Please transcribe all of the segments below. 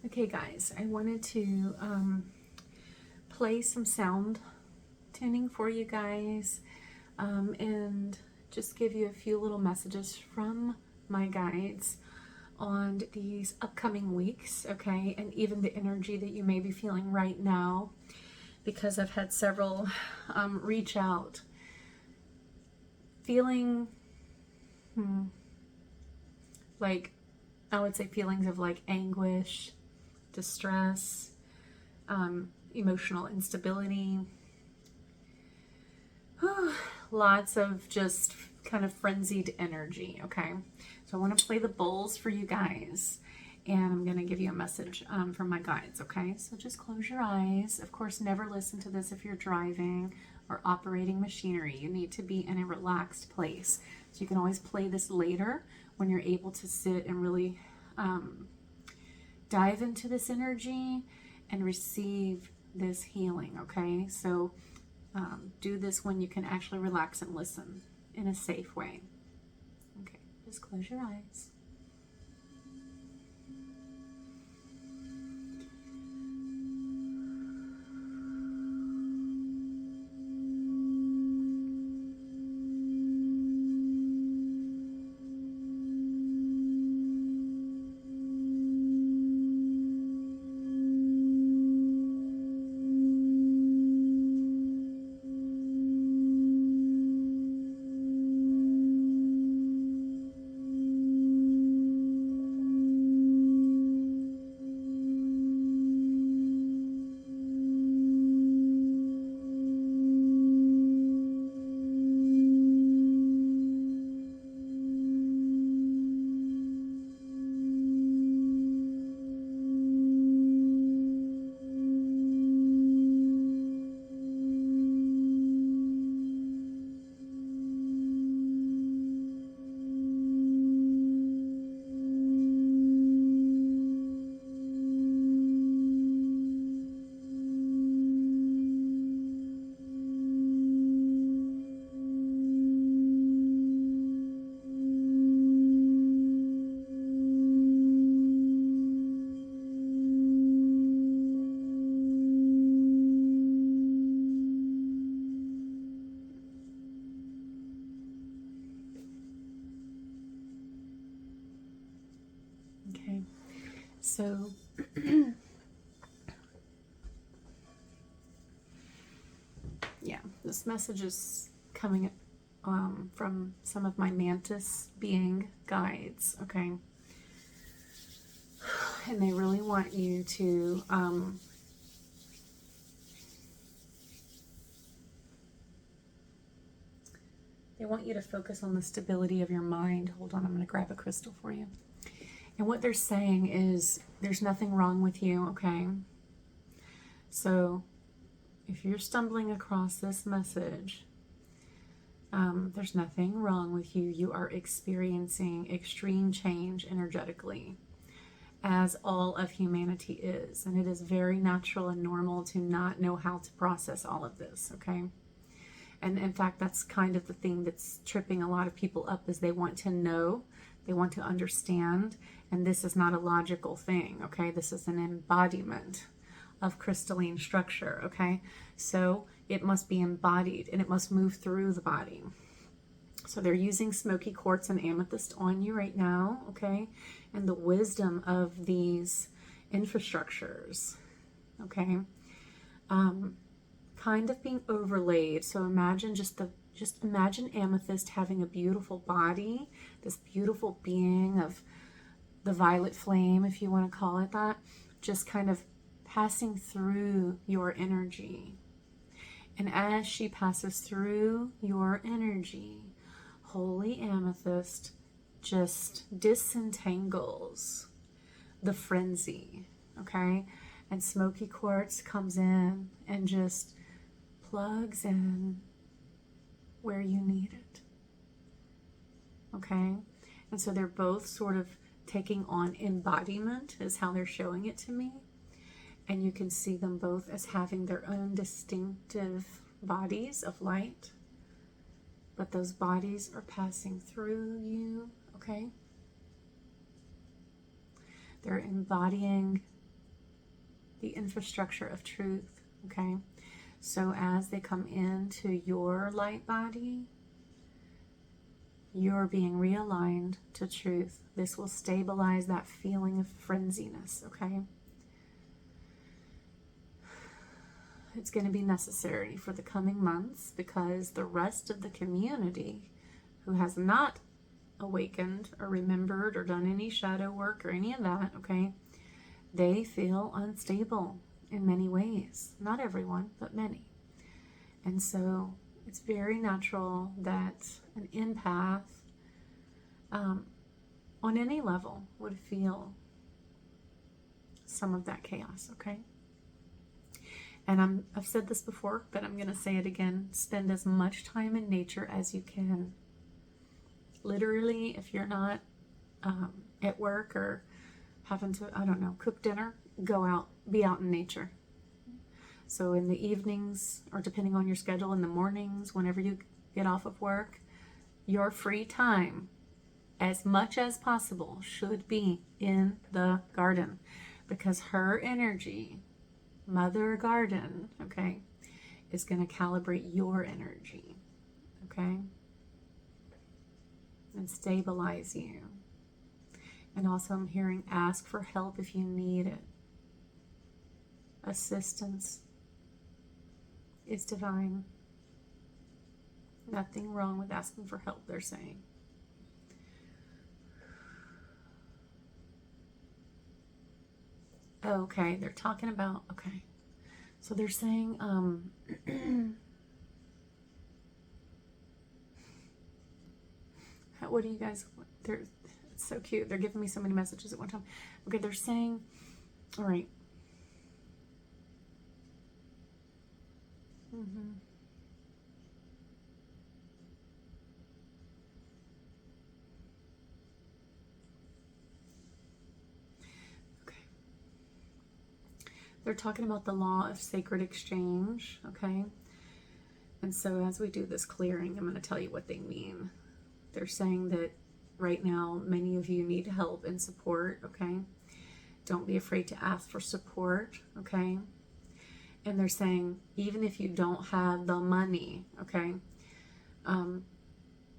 Okay guys, I wanted to play some sound tuning for you guys and just give you a few little messages from my guides on these upcoming weeks, okay, and even the energy that you may be feeling right now, because I've had several reach out feeling like, I would say feelings of like anguish, distress, emotional instability, lots of just kind of frenzied energy. Okay, so I want to play the bowls for you guys, and I'm going to give you a message from my guides. Okay, so just close your eyes. Of course, never listen to this if you're driving or operating machinery. You need to be in a relaxed place, so you can always play this later when you're able to sit and really dive into this energy and receive this healing. Okay, so do this when you can actually relax and listen in a safe way. Okay, just close your eyes. Okay, so yeah, this message is coming from some of my mantis being guides, okay? And they really want you to focus on the stability of your mind. Hold on, I'm going to grab a crystal for you. And what they're saying is there's nothing wrong with you, okay? So if you're stumbling across this message, there's nothing wrong with you. You are experiencing extreme change energetically, as all of humanity is. And it is very natural and normal to not know how to process all of this, okay? And in fact, that's kind of the thing that's tripping a lot of people up, is they want to know, they want to understand, and this is not a logical thing, okay? This is an embodiment of crystalline structure, okay? So it must be embodied and it must move through the body. So they're using Smoky, Quartz, and Amethyst on you right now, okay? And the wisdom of these infrastructures, okay? Kind of being overlaid. So imagine just imagine Amethyst having a beautiful body, this beautiful being of the violet flame, if you want to call it that, just kind of passing through your energy. And as she passes through your energy, Holy Amethyst just disentangles the frenzy, okay? And Smoky Quartz comes in and just plugs in where you need it, okay? And so they're both sort of taking on embodiment, is how they're showing it to me. And you can see them both as having their own distinctive bodies of light, but those bodies are passing through you, okay? They're embodying the infrastructure of truth, okay? So as they come into your light body, you're being realigned to truth. This will stabilize that feeling of frenziness, okay? It's going to be necessary for the coming months because the rest of the community who has not awakened or remembered or done any shadow work or any of that, okay, they feel unstable in many ways. Not everyone, but many. And so it's very natural that an empath on any level would feel some of that chaos, okay? And I've said this before, but I'm going to say it again. Spend as much time in nature as you can. Literally, if you're not at work or having to, I don't know, cook dinner, go out, be out in nature. So in the evenings, or depending on your schedule, in the mornings, whenever you get off of work, your free time, as much as possible, should be in the garden. Because her energy, Mother Garden, okay, is going to calibrate your energy, okay, and stabilize you. And also I'm hearing ask for help if you need it. Assistance is divine. Nothing wrong with asking for help, they're saying. Okay, they're talking about, okay. So they're saying, what do you guys, it's so cute. They're giving me so many messages at one time. Okay, they're saying, all right. They're talking about the law of sacred exchange, okay? And so as we do this clearing, I'm going to tell you what they mean. They're saying that right now, many of you need help and support, okay? Don't be afraid to ask for support, okay? And they're saying, even if you don't have the money, okay,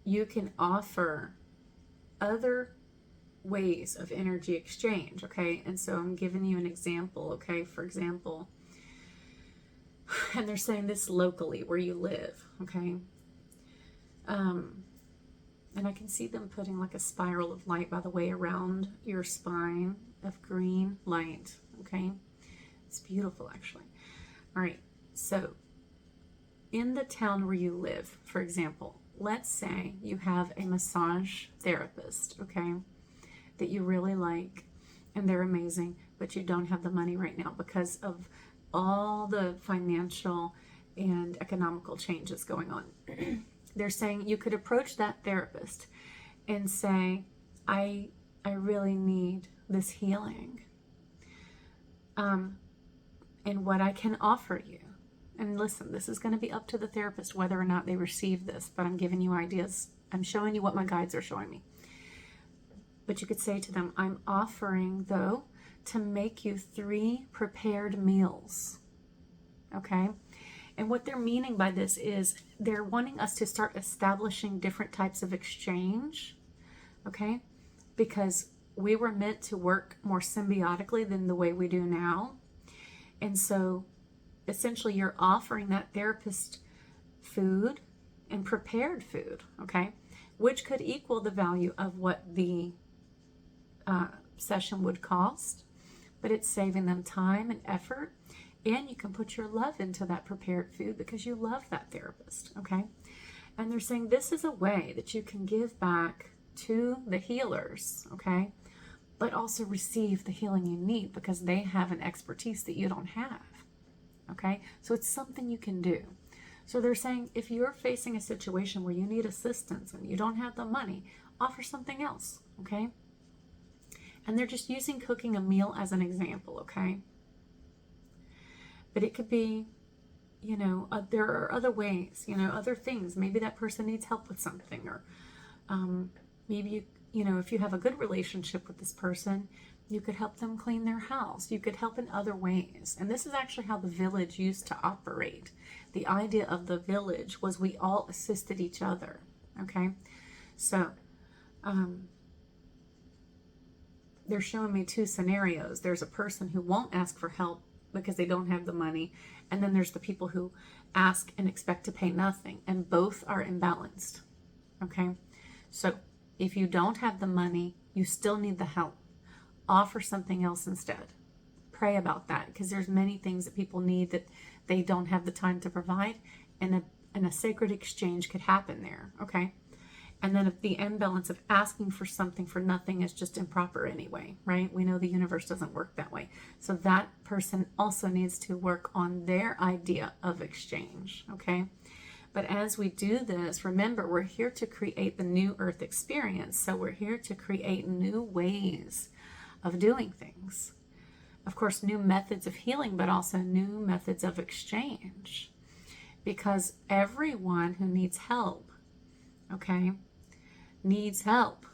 you can offer other ways of energy exchange, okay? And so I'm giving you an example, okay? For example, and they're saying this locally where you live, okay? And I can see them putting like a spiral of light, by the way, around your spine of green light, okay? It's beautiful, actually. All right, so in the town where you live, for example, let's say you have a massage therapist, okay, that you really like, and they're amazing, but you don't have the money right now because of all the financial and economical changes going on. They're saying you could approach that therapist and say, I really need this healing. And what I can offer you. And listen, this is going to be up to the therapist whether or not they receive this, but I'm giving you ideas. I'm showing you what my guides are showing me. But you could say to them, I'm offering, though, to make you 3 prepared meals. Okay? And what they're meaning by this is they're wanting us to start establishing different types of exchange. Okay? Because we were meant to work more symbiotically than the way we do now. And so, essentially, you're offering that therapist food and prepared food, okay? Which could equal the value of what the session would cost, but it's saving them time and effort, and you can put your love into that prepared food because you love that therapist, okay? And they're saying this is a way that you can give back to the healers, okay? But also receive the healing you need because they have an expertise that you don't have, okay? So it's something you can do. So they're saying if you're facing a situation where you need assistance and you don't have the money, offer something else, okay? And they're just using cooking a meal as an example, okay? But it could be, you know, there are other ways, you know, other things. Maybe that person needs help with something, or maybe, you know, if you have a good relationship with this person, You could help them clean their house. You could help in other ways. And this is actually how the village used to operate. The idea of the village was we all assisted each other. Okay? So, they're showing me two scenarios. There's a person who won't ask for help because they don't have the money. And then there's the people who ask and expect to pay nothing. And both are imbalanced. Okay? So, if you don't have the money, you still need the help. Offer something else instead. Pray about that, because there's many things that people need that they don't have the time to provide, and a sacred exchange could happen there. Okay? And then if the imbalance of asking for something for nothing is just improper anyway, right? We know the universe doesn't work that way. So that person also needs to work on their idea of exchange. Okay? But as we do this, remember, we're here to create the new earth experience. So we're here to create new ways of doing things. Of course, new methods of healing, but also new methods of exchange. Because everyone who needs help, okay, needs help.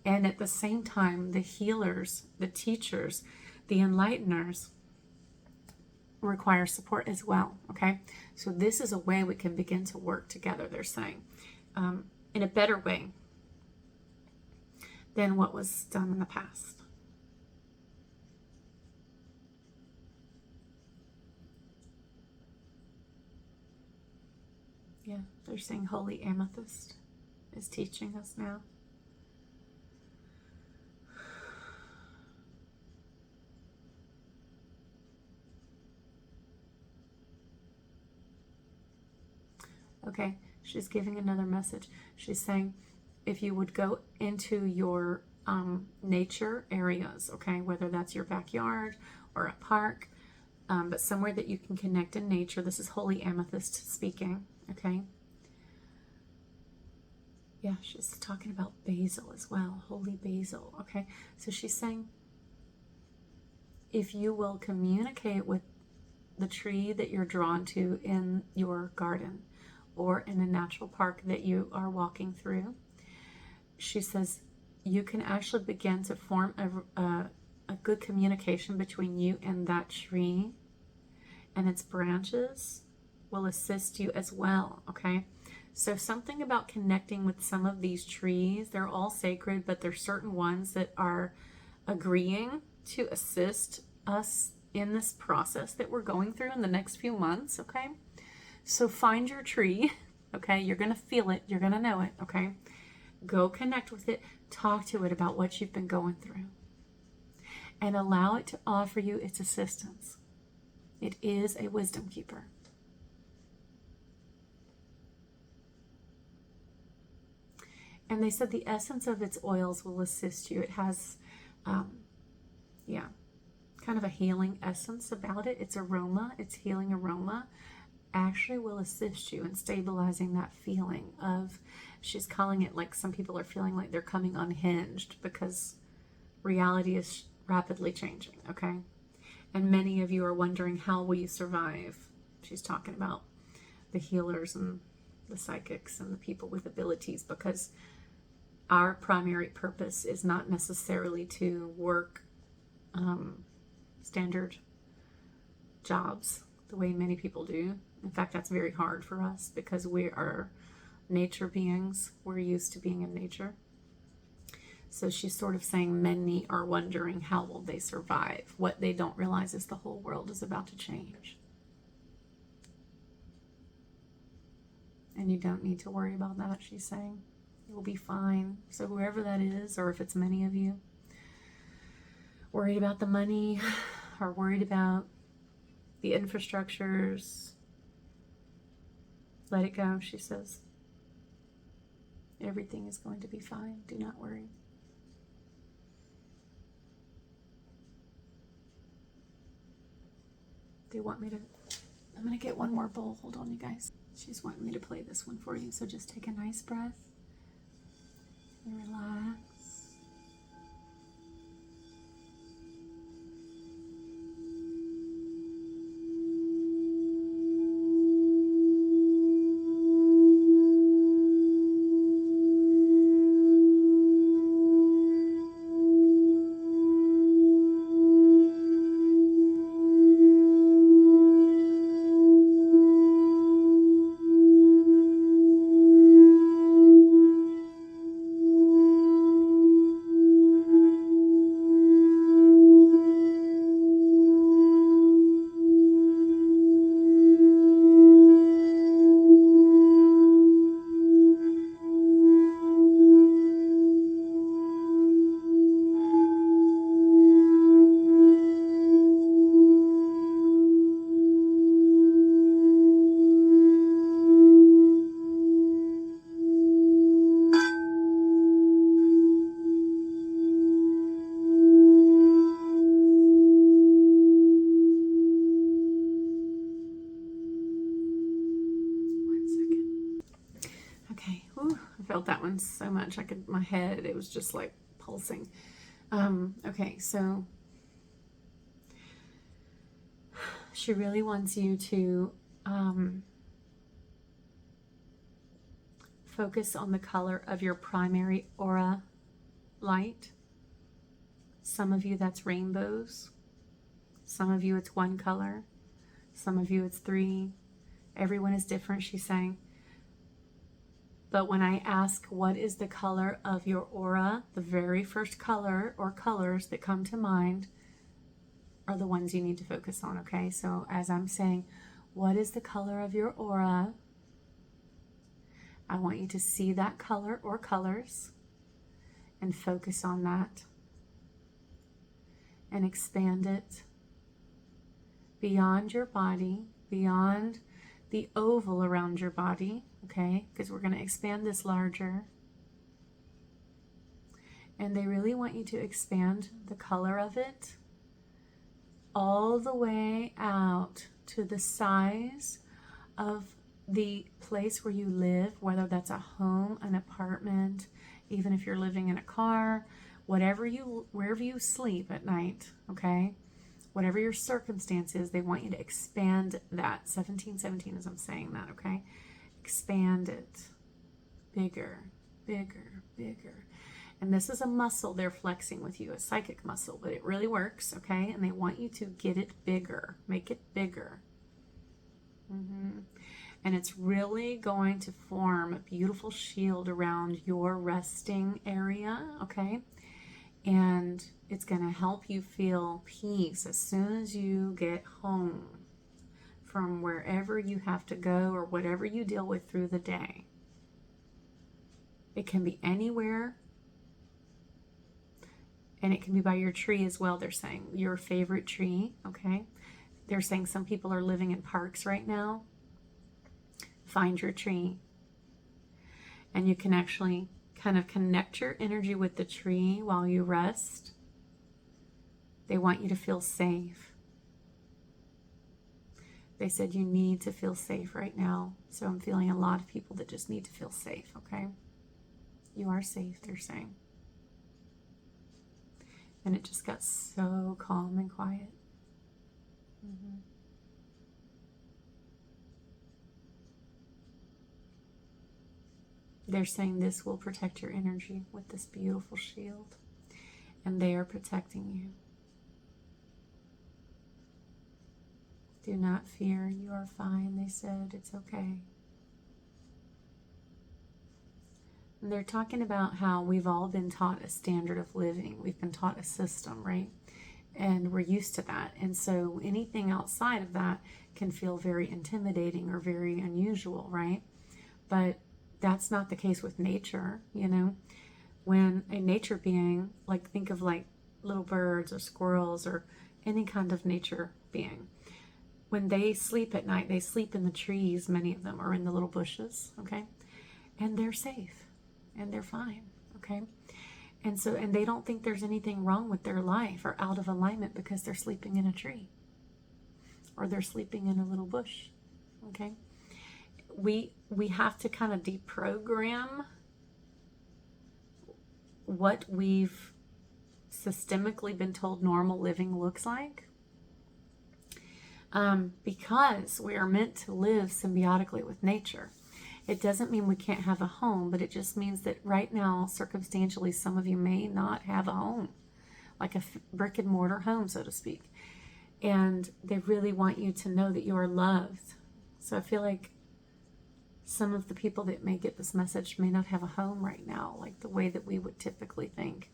And at the same time, the healers, the teachers, the enlighteners require support as well, okay? So this is a way we can begin to work together, they're saying, in a better way than what was done in the past. Yeah, they're saying Holy Amethyst is teaching us now. Okay, she's giving another message. She's saying if you would go into your nature areas, okay, whether that's your backyard or a park, but somewhere that you can connect in nature. This is Holy Amethyst speaking, okay? Yeah, she's talking about basil as well, holy basil, okay? So she's saying if you will communicate with the tree that you're drawn to in your garden or in a natural park that you are walking through, she says you can actually begin to form a good communication between you and that tree, and its branches will assist you as well, okay? So something about connecting with some of these trees, they're all sacred, but there's certain ones that are agreeing to assist us in this process that we're going through in the next few months, okay? So find your tree, okay? You're going to feel it. You're going to know it, okay? Go connect with it. Talk to it about what you've been going through. And allow it to offer you its assistance. It is a wisdom keeper. And they said the essence of its oils will assist you. It has, kind of a healing essence about it. Its aroma, its healing aroma, actually will assist you in stabilizing that feeling of, she's calling it, like some people are feeling like they're coming unhinged because reality is rapidly changing, okay? And many of you are wondering, how will you survive? She's talking about the healers and the psychics and the people with abilities, because our primary purpose is not necessarily to work standard jobs the way many people do. In fact, that's very hard for us because we are nature beings. We're used to being in nature. So she's sort of saying many are wondering how will they survive. What they don't realize is the whole world is about to change. And you don't need to worry about that, she's saying. You'll be fine. So whoever that is, or if it's many of you, worried about the money, or worried about the infrastructures, let it go, she says. Everything is going to be fine. Do not worry. They want me to, I'm going to get one more bowl. Hold on, you guys. She's wanting me to play this one for you. So just take a nice breath and relax. felt that one so much. My head, it was just like pulsing. Okay, so she really wants you to focus on the color of your primary aura light. Some of you, that's rainbows. Some of you, it's one color. Some of you, it's 3. Everyone is different, she's saying. But when I ask what is the color of your aura, the very first color or colors that come to mind are the ones you need to focus on, okay? So as I'm saying, what is the color of your aura? I want you to see that color or colors and focus on that and expand it beyond your body, beyond the oval around your body, okay? Because we're going to expand this larger. And they really want you to expand the color of it all the way out to the size of the place where you live, whether that's a home, an apartment, even if you're living in a car, wherever you sleep at night, okay? Whatever your circumstance is, they want you to expand that. 1717 as I'm saying that, okay? Expand it. Bigger, bigger, bigger. And this is a muscle they're flexing with you, a psychic muscle, but it really works, okay? And they want you to get it bigger. Make it bigger. And it's really going to form a beautiful shield around your resting area, okay? And it's going to help you feel peace as soon as you get home from wherever you have to go or whatever you deal with through the day. It can be anywhere. And it can be by your tree as well, they're saying. Your favorite tree, okay? They're saying some people are living in parks right now. Find your tree. And you can actually kind of connect your energy with the tree while you rest. They want you to feel safe. They said you need to feel safe right now. So I'm feeling a lot of people that just need to feel safe, okay? You are safe, they're saying. And it just got so calm and quiet. They're saying this will protect your energy with this beautiful shield. And they are protecting you. Do not fear. You are fine, they said. It's okay. And they're talking about how we've all been taught a standard of living. We've been taught a system, right? And we're used to that. And so anything outside of that can feel very intimidating or very unusual, right? But that's not the case with nature, you know. When a nature being, like think of like little birds or squirrels or any kind of nature being, when they sleep at night, they sleep in the trees, many of them, or in the little bushes, okay? And they're safe and they're fine, okay? And so, and they don't think there's anything wrong with their life or out of alignment because they're sleeping in a tree or they're sleeping in a little bush, okay? We have to kind of deprogram what we've systemically been told normal living looks like, because we are meant to live symbiotically with nature. It doesn't mean we can't have a home, but it just means that right now, circumstantially, some of you may not have a home, like a brick and mortar home, so to speak. And they really want you to know that you are loved. So I feel like some of the people that may get this message may not have a home right now, like the way that we would typically think.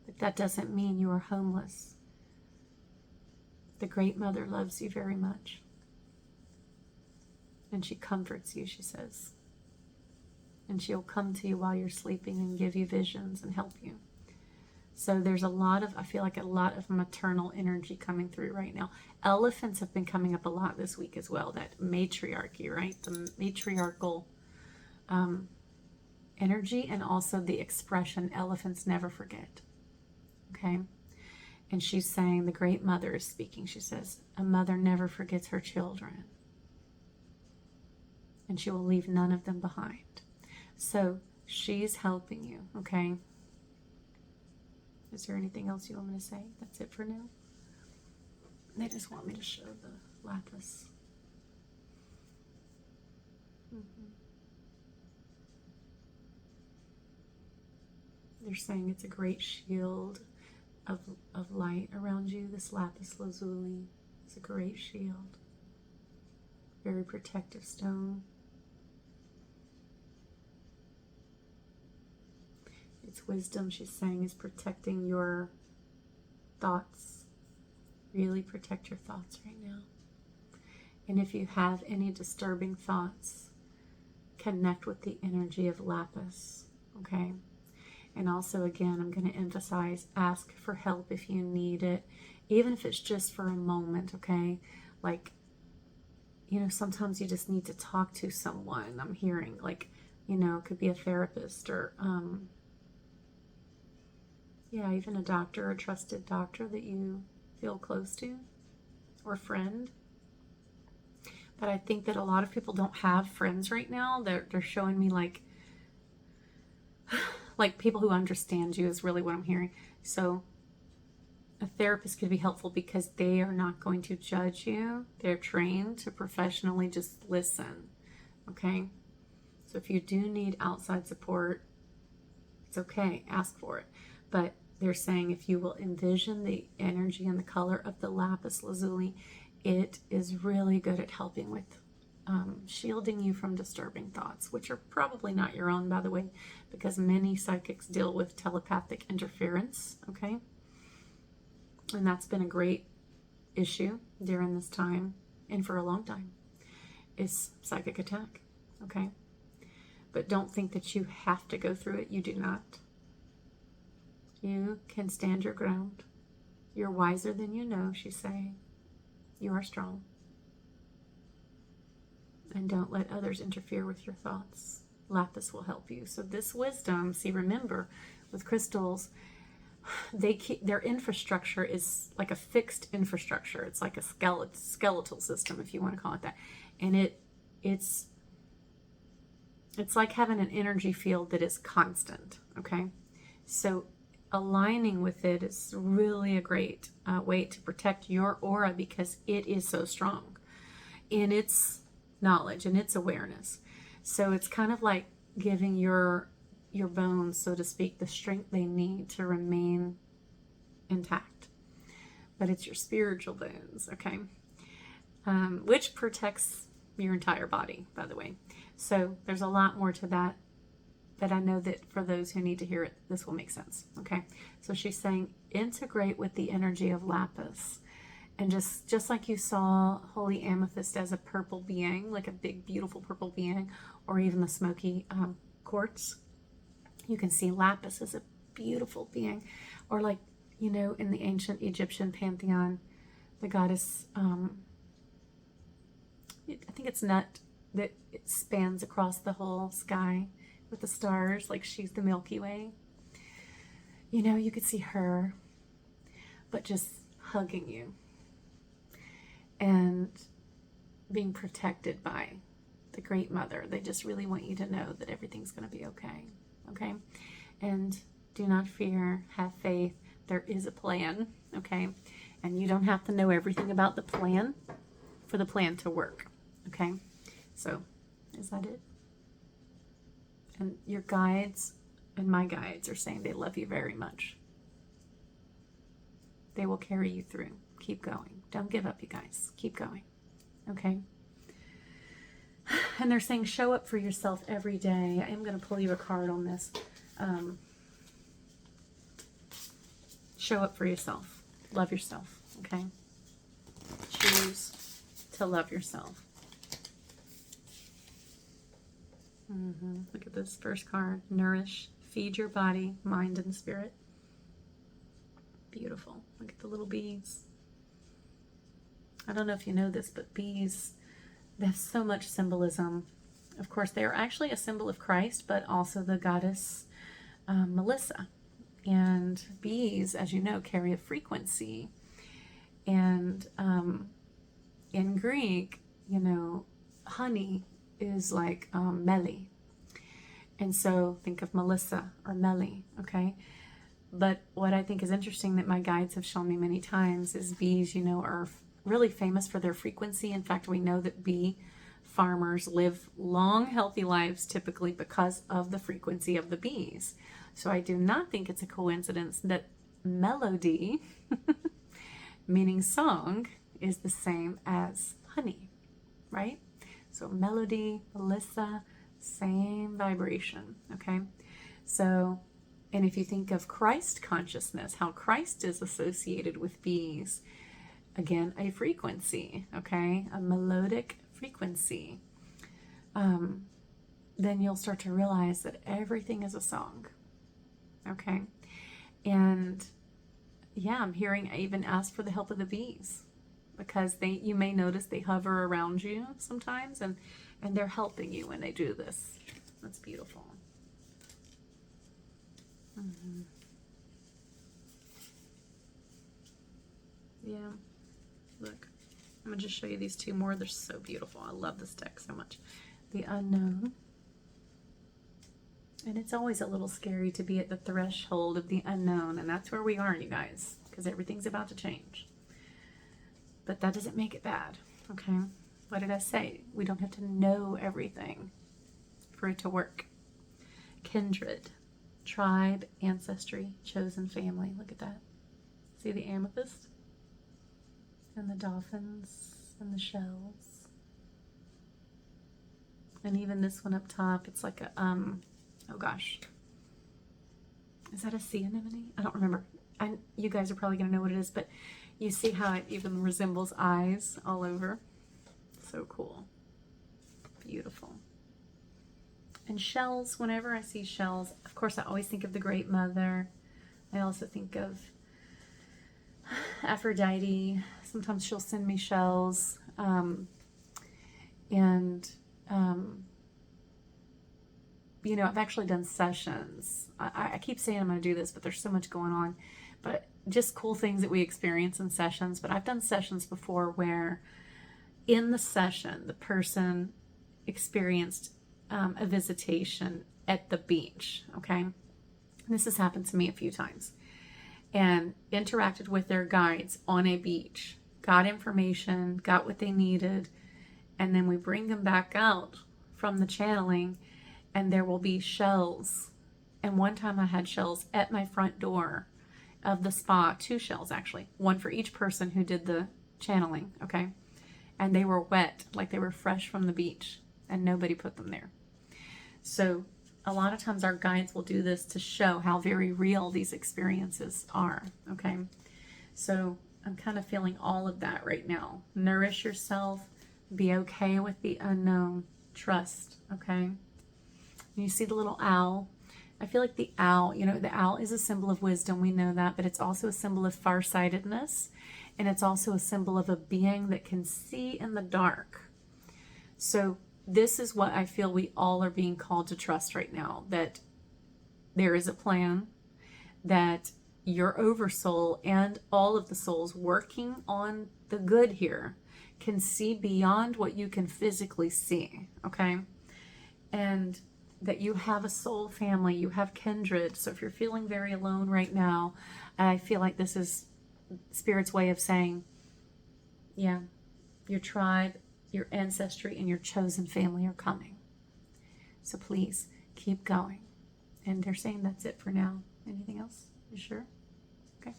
But that doesn't mean you are homeless. The Great Mother loves you very much. And she comforts you, she says. And she'll come to you while you're sleeping and give you visions and help you. So there's a lot of, I feel like a lot of maternal energy coming through right now. Elephants have been coming up a lot this week as well. That matriarchy, right? The matriarchal energy, and also the expression, elephants never forget. Okay? And she's saying, the Great Mother is speaking. She says, a mother never forgets her children. And she will leave none of them behind. So she's helping you, okay? Is there anything else you want me to say? That's it for now. They just want me to show the lapis. They're saying it's a great shield of light around you. This lapis lazuli is a great shield. Very protective stone. It's wisdom, she's saying, is protecting your thoughts. Really protect your thoughts right now. And if you have any disturbing thoughts, connect with the energy of lapis, okay? And also, again, I'm going to emphasize, ask for help if you need it, even if it's just for a moment, okay? Like, you know, sometimes you just need to talk to someone. I'm hearing, like, you know, it could be a therapist or, yeah, even a doctor, a trusted doctor that you feel close to, or friend. But I think that a lot of people don't have friends right now. They're showing me like people who understand you is really what I'm hearing. So a therapist could be helpful because they are not going to judge you. They're trained to professionally just listen, okay? So if you do need outside support, it's okay, ask for it. But they're saying if you will envision the energy and the color of the lapis lazuli, it is really good at helping with shielding you from disturbing thoughts, which are probably not your own, by the way, because many psychics deal with telepathic interference, okay? And that's been a great issue during this time and for a long time, is psychic attack, okay? But don't think that you have to go through it. You do not. You can stand your ground. You're wiser than you know, she's saying. You are strong. And don't let others interfere with your thoughts. Lapis will help you. So this wisdom, see, remember, with crystals, their infrastructure is like a fixed infrastructure. It's like a skeletal system, if you want to call it that. And it's like having an energy field that is constant, okay? So aligning with it is really a great way to protect your aura because it is so strong in its knowledge and its awareness. So it's kind of like giving your bones, so to speak, the strength they need to remain intact. But it's your spiritual bones, okay? Which protects your entire body, by the way. So there's a lot more to that, but I know that for those who need to hear it, this will make sense, okay? So she's saying integrate with the energy of lapis. And just like you saw holy amethyst as a purple being, like a big, beautiful purple being, or even the smoky quartz, you can see lapis as a beautiful being. Or like, you know, in the ancient Egyptian pantheon, the goddess, I think it's Nut, that it spans across the whole sky with the stars, like she's the Milky Way. You know, you could see her, but just hugging you and being protected by the Great Mother. They just really want you to know that everything's going to be okay, okay? And do not fear, have faith. There is a plan, okay? And you don't have to know everything about the plan for the plan to work, okay? So, is that it? And your guides and my guides are saying they love you very much. They will carry you through. Keep going. Don't give up, you guys. Keep going. Okay? And they're saying show up for yourself every day. I am going to pull you a card on this. Show up for yourself. Love yourself. Okay? Choose to love yourself. Look at this first card. Nourish. Feed your body, mind, and spirit. Beautiful. Look at the little bees. I don't know if you know this, but bees, they have so much symbolism. Of course, they are actually a symbol of Christ, but also the goddess Melissa. And bees, as you know, carry a frequency. And in Greek, you know, honey is like meli. And so think of Melissa or Melly, okay? But what I think is interesting that my guides have shown me many times is bees, you know, are really famous for their frequency. In fact, we know that bee farmers live long, healthy lives typically because of the frequency of the bees. So I do not think it's a coincidence that melody, meaning song, is the same as honey, right? So melody, Melissa, same vibration, okay? So, and if you think of Christ consciousness, how Christ is associated with bees, again, a frequency, okay? A melodic frequency. Then you'll start to realize that everything is a song, okay? And yeah, I'm hearing I even ask for the help of the bees, because you may notice they hover around you sometimes, and they're helping you when they do this. That's beautiful. Yeah, look, I'm gonna just show you these two more. They're so beautiful. I love this deck so much. The unknown. And it's always a little scary to be at the threshold of the unknown, and that's where we are, you guys, because everything's about to change. But that doesn't make it bad, okay? What did I say? We don't have to know everything for it to work. Kindred, tribe, ancestry, chosen family. Look at that. See the amethyst? And the dolphins and the shells. And even this one up top, it's like a, oh gosh. Is that a sea anemone? I don't remember. You guys are probably going to know what it is, but you see how it even resembles eyes all over. So cool. Beautiful. And shells, whenever I see shells, of course I always think of the Great Mother. I also think of Aphrodite. Sometimes she'll send me shells. You know, I've actually done sessions. I keep saying I'm going to do this, but there's so much going on. But just cool things that we experience in sessions. But I've done sessions before where in the session, the person experienced a visitation at the beach, okay? This has happened to me a few times. And interacted with their guides on a beach, got information, got what they needed, and then we bring them back out from the channeling, and there will be shells. And one time I had shells at my front door of the spa, 2 shells actually, one for each person who did the channeling, okay? And they were wet, like they were fresh from the beach, and nobody put them there. So a lot of times our guides will do this to show how very real these experiences are, okay? So I'm kind of feeling all of that right now. Nourish yourself, be okay with the unknown, trust, okay? You see the little owl? I feel like the owl, you know, the owl is a symbol of wisdom, we know that, but it's also a symbol of farsightedness, and it's also a symbol of a being that can see in the dark. So this is what I feel we all are being called to trust right now, that there is a plan, that your oversoul and all of the souls working on the good here can see beyond what you can physically see, okay? And that you have a soul family, you have kindred. So if you're feeling very alone right now, I feel like this is Spirit's way of saying, yeah, your tribe, your ancestry, and your chosen family are coming. So please keep going. And they're saying that's it for now. Anything else? You sure? Okay.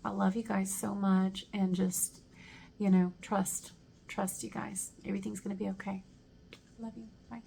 I love you guys so much, and just, you know, trust you guys. Everything's going to be okay. Love you. Bye.